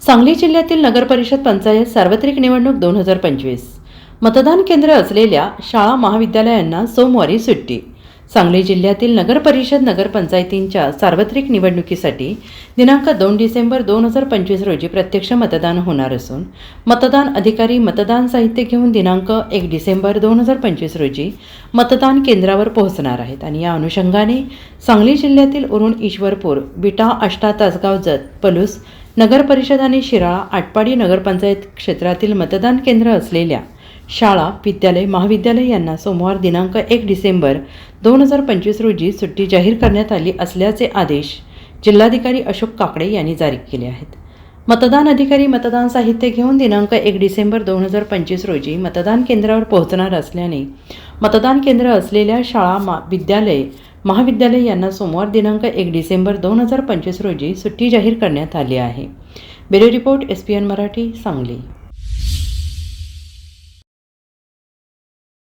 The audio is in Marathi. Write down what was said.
सांगली जिल्ह्यातील नगरपरिषद पंचायत सार्वत्रिक निवडणूक 2025 मतदान केंद्र असलेल्या शाळा महाविद्यालयांना सोमवारी सुट्टी। सांगली जिल्ह्यातील नगरपरिषद नगरपंचायतींच्या सार्वत्रिक निवडणुकीसाठी दिनांक 2 डिसेंबर 2025 रोजी प्रत्यक्ष मतदान होणार असून मतदान अधिकारी मतदान साहित्य घेऊन दिनांक 1 डिसेंबर 2025 रोजी मतदान केंद्रावर पोहोचणार आहेत आणि या अनुषंगाने सांगली जिल्ह्यातील उरण, ईश्वरपूर, बिटा, आष्टा, तासगाव, जत, पलूस नगरपरिषद आणि शिराळा, आटपाडी नगरपंचायत क्षेत्रातील मतदान केंद्र असलेल्या शाळा, विद्यालय, महाविद्यालय यांना सोमवार दिनांक 1 डिसेंबर 2025 रोजी सुट्टी जाहीर करण्यात आली असल्याचे आदेश जिल्हाधिकारी अशोक काकडे यांनी जारी केले आहेत। मतदान अधिकारी मतदान साहित्य घेऊन दिनांक 1 डिसेंबर 2025 रोजी मतदान केंद्रावर पोहोचणार असल्याने मतदान केंद्र असलेल्या शाळा, विद्यालय, महाविद्यालय यांना सोमवार दिनांक 1 डिसेंबर 2025 रोजी सुट्टी जाहीर करण्यात आली आहे। Bureau report, SPN Marathi, Sangli.